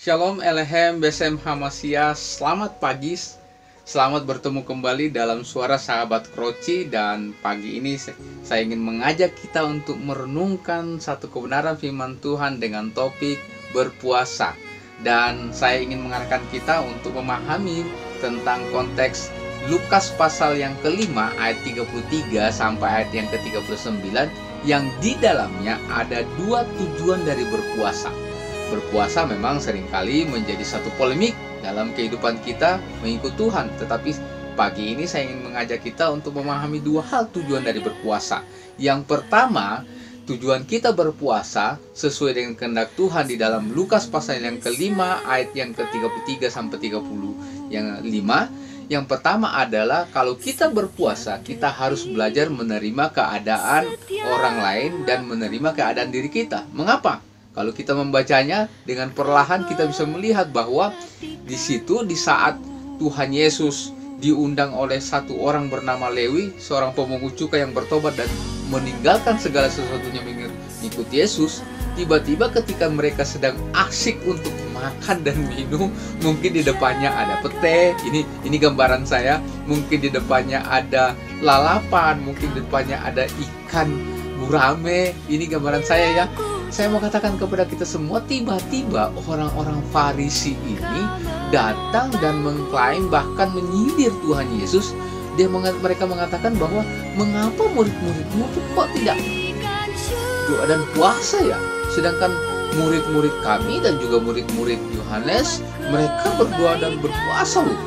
Shalom Elehem Besem Hamasya, selamat pagi, selamat bertemu kembali dalam suara sahabat Kroci. Dan pagi ini saya ingin mengajak kita untuk merenungkan satu kebenaran firman Tuhan dengan topik berpuasa. Dan saya ingin mengarahkan kita untuk memahami tentang konteks Lukas pasal yang kelima ayat 33 sampai ayat yang ke-39, yang di dalamnya ada dua tujuan dari berpuasa. Berpuasa memang seringkali menjadi satu polemik dalam kehidupan kita mengikut Tuhan. Tetapi pagi ini saya ingin mengajak kita untuk memahami dua hal tujuan dari berpuasa. Yang pertama, tujuan kita berpuasa sesuai dengan kehendak Tuhan di dalam Lukas pasal yang kelima ayat yang ke-33 sampai 30 yang 5. Yang pertama adalah kalau kita berpuasa, kita harus belajar menerima keadaan orang lain dan menerima keadaan diri kita. Mengapa? Kalau kita membacanya dengan perlahan, kita bisa melihat bahwa di situ di saat Tuhan Yesus diundang oleh satu orang bernama Lewi, seorang pemungut cukai yang bertobat dan meninggalkan segala sesuatunya mengikut Yesus. Tiba-tiba ketika mereka sedang asik untuk makan dan minum, mungkin di depannya ada pete, ini gambaran saya, mungkin di depannya ada lalapan, mungkin di depannya ada ikan gurame, ini gambaran saya ya. Saya mau katakan kepada kita semua, tiba-tiba orang-orang Farisi ini datang dan mengklaim, bahkan menyindir Tuhan Yesus. Mereka mengatakan bahwa mengapa murid-muridmu kok tidak doa dan puasa ya? Sedangkan murid-murid kami dan juga murid-murid Yohanes, mereka berdoa dan berpuasa loh.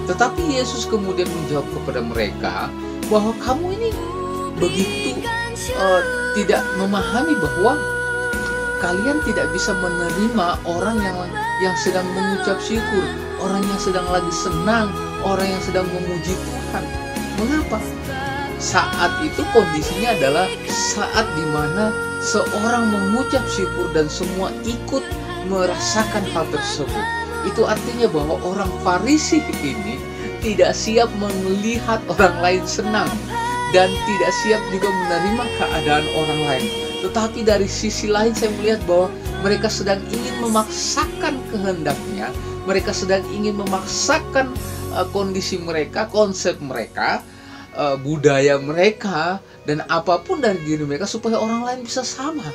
Tetapi Yesus kemudian menjawab kepada mereka bahwa kamu ini begitu tidak memahami bahwa kalian tidak bisa menerima orang yang sedang mengucap syukur, orang yang sedang lagi senang, orang yang sedang memuji Tuhan. Mengapa? Saat itu kondisinya adalah saat dimana seorang mengucap syukur dan semua ikut merasakan hal tersebut. Itu artinya bahwa orang Farisi ini tidak siap melihat orang lain senang dan tidak siap juga menerima keadaan orang lain. Tetapi dari sisi lain saya melihat bahwa mereka sedang ingin memaksakan kehendaknya, mereka sedang ingin memaksakan kondisi mereka, konsep mereka, budaya mereka, dan apapun dari diri mereka supaya orang lain bisa sama.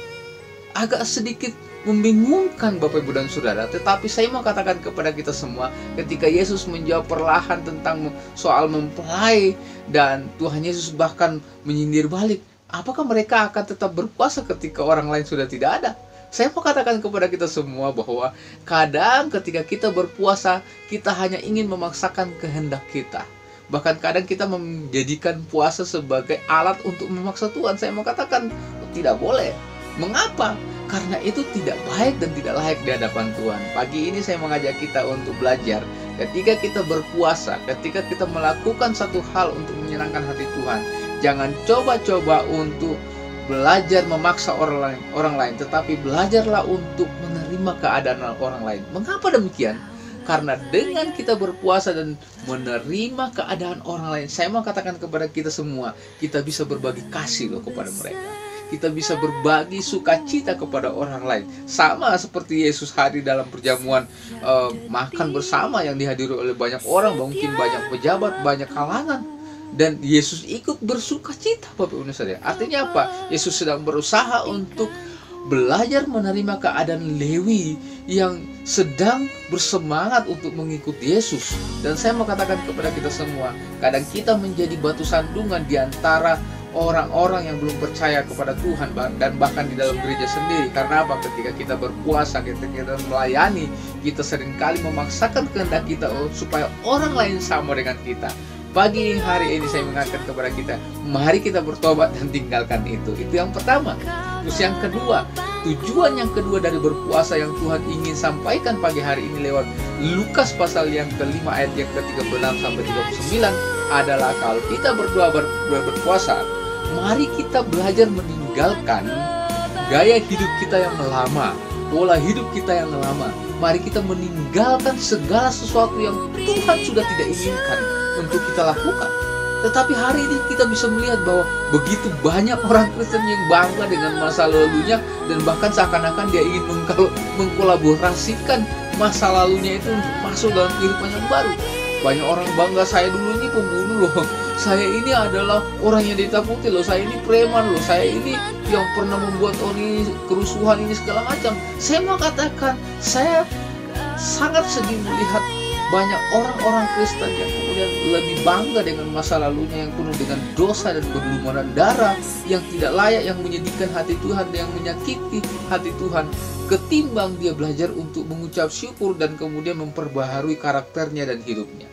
Agak sedikit membingungkan Bapak Ibu dan Saudara, tetapi saya mau katakan kepada kita semua, ketika Yesus menjawab perlahan tentang soal mempelai, dan Tuhan Yesus bahkan menyindir balik, apakah mereka akan tetap berpuasa ketika orang lain sudah tidak ada? Saya mau katakan kepada kita semua bahwa kadang ketika kita berpuasa, kita hanya ingin memaksakan kehendak kita. Bahkan kadang kita menjadikan puasa sebagai alat untuk memaksa Tuhan. Saya mau katakan tidak boleh. Mengapa? Karena itu tidak baik dan tidak layak di hadapan Tuhan. Pagi ini saya mengajak kita untuk belajar. Ketika kita berpuasa, ketika kita melakukan satu hal untuk menyenangkan hati Tuhan, jangan coba-coba untuk belajar memaksa orang lain, tetapi belajarlah untuk menerima keadaan orang lain. Mengapa demikian? Karena dengan kita berpuasa dan menerima keadaan orang lain, saya mau katakan kepada kita semua, kita bisa berbagi kasih loh kepada mereka. Kita bisa berbagi sukacita kepada orang lain. Sama seperti Yesus hadir dalam perjamuan makan bersama yang dihadiri oleh banyak orang, mungkin banyak pejabat, banyak kalangan. Dan Yesus ikut bersukacita, Bapak Ibu Saudara. Artinya apa? Yesus sedang berusaha untuk belajar menerima keadaan Lewi yang sedang bersemangat untuk mengikuti Yesus. Dan saya mau katakan kepada kita semua, kadang kita menjadi batu sandungan di antara orang-orang yang belum percaya kepada Tuhan, dan bahkan di dalam gereja sendiri. Karena apa? Ketika kita berpuasa, ketika kita melayani, kita seringkali memaksakan kehendak kita supaya orang lain sama dengan kita. Pagi hari ini saya mengatakan kepada kita, mari kita bertobat dan tinggalkan itu. Itu yang pertama. Terus yang kedua, tujuan yang kedua dari berpuasa yang Tuhan ingin sampaikan pagi hari ini lewat Lukas pasal yang kelima ayat yang ke-36 sampai 39 adalah kalau kita berpuasa, mari kita belajar meninggalkan gaya hidup kita yang lama, pola hidup kita yang lama. Mari kita meninggalkan segala sesuatu yang Tuhan sudah tidak inginkan untuk kita lakukan. Tetapi hari ini kita bisa melihat bahwa begitu banyak orang Kristen yang bangga dengan masa lalunya, dan bahkan seakan-akan dia ingin mengkolaborasikan masa lalunya itu untuk masuk dalam kehidupan yang baru. Banyak orang bangga, saya dulu ini pembunuh loh, saya ini adalah orang yang ditakuti loh, saya ini preman loh, saya ini yang pernah membuat ini kerusuhan ini segala macam. Saya mau katakan, saya sangat sedih melihat banyak orang-orang Kristen yang kemudian lebih bangga dengan masa lalunya yang penuh dengan dosa dan berlumuran darah, yang tidak layak, yang menyedihkan hati Tuhan, yang menyakiti hati Tuhan, ketimbang dia belajar untuk mengucap syukur dan kemudian memperbaharui karakternya dan hidupnya.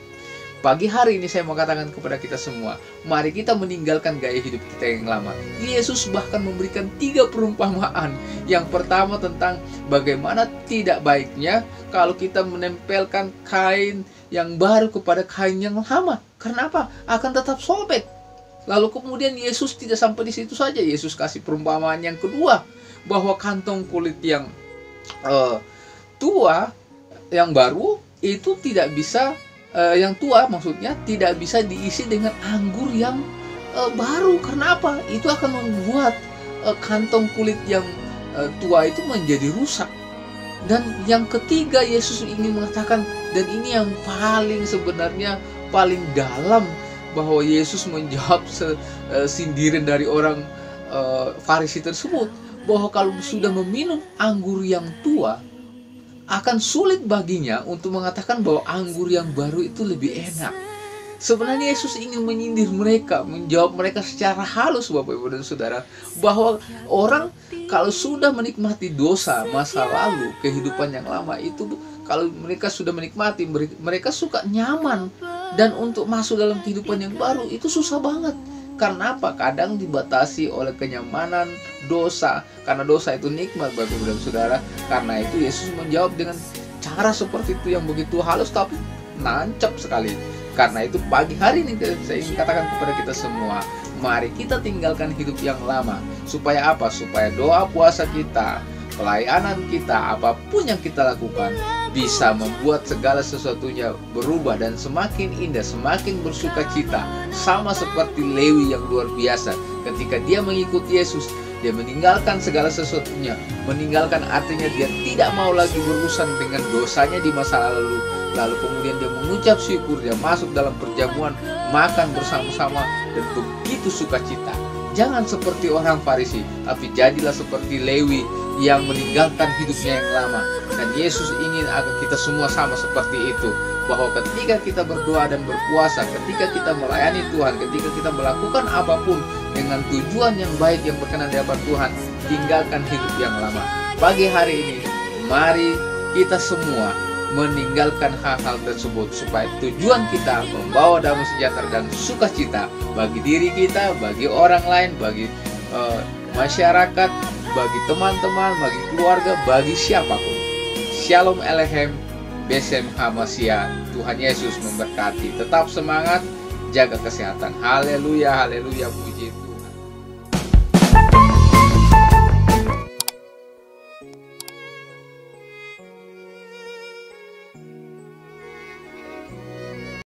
Pagi hari ini saya mau katakan kepada kita semua, mari kita meninggalkan gaya hidup kita yang lama. Yesus bahkan memberikan 3 perumpamaan. Yang pertama tentang bagaimana tidak baiknya kalau kita menempelkan kain yang baru kepada kain yang lama. Karena apa? Akan tetap sobek. Lalu kemudian Yesus tidak sampai di situ saja. Yesus kasih perumpamaan yang kedua, bahwa kantong kulit yang tua, yang baru itu tidak bisa, yang tua maksudnya, tidak bisa diisi dengan anggur yang baru. Kenapa? Itu akan membuat kantong kulit yang tua itu menjadi rusak. Dan yang ketiga, Yesus ingin mengatakan, dan ini yang paling sebenarnya paling dalam, bahwa Yesus menjawab sindiran dari orang Farisi tersebut, bahwa kalau sudah meminum anggur yang tua, akan sulit baginya untuk mengatakan bahwa anggur yang baru itu lebih enak. Sebenarnya Yesus ingin menyindir mereka, menjawab mereka secara halus, Bapak Ibu dan Saudara, bahwa orang kalau sudah menikmati dosa masa lalu, kehidupan yang lama itu, kalau mereka sudah menikmati, mereka suka nyaman, dan untuk masuk dalam kehidupan yang baru itu susah banget. Karena apa? Kadang dibatasi oleh kenyamanan dosa. Karena dosa itu nikmat, Bapak Ibu dan Saudara. Karena itu Yesus menjawab dengan cara seperti itu yang begitu halus tapi nancap sekali. Karena itu pagi hari ini saya ingin katakan kepada kita semua, mari kita tinggalkan hidup yang lama. Supaya apa? Supaya doa puasa kita, pelayanan kita, apapun yang kita lakukan, bisa membuat segala sesuatunya berubah dan semakin indah, semakin bersuka cita. Sama seperti Lewi yang luar biasa, ketika dia mengikuti Yesus, dia meninggalkan segala sesuatunya. Meninggalkan artinya dia tidak mau lagi berurusan dengan dosanya di masa lalu. Lalu kemudian dia mengucap syukur, dia masuk dalam perjamuan, makan bersama-sama, dan begitu sukacita. Jangan seperti orang Farisi, tapi jadilah seperti Lewi yang meninggalkan hidupnya yang lama. Dan Yesus ingin agar kita semua sama seperti itu, bahwa ketika kita berdoa dan berpuasa, ketika kita melayani Tuhan, ketika kita melakukan apapun dengan tujuan yang baik yang berkenan di hadapan Tuhan, tinggalkan hidup yang lama. Pagi hari ini, mari kita semua meninggalkan hal-hal tersebut, supaya tujuan kita membawa damai sejahtera dan sukacita bagi diri kita, bagi orang lain, bagi masyarakat, bagi teman-teman, bagi keluarga, bagi siapapun. Shalom Aleichem, Besem Hamasia. Tuhan Yesus memberkati. Tetap semangat, jaga kesehatan. Haleluya, haleluya, puji Tuhan.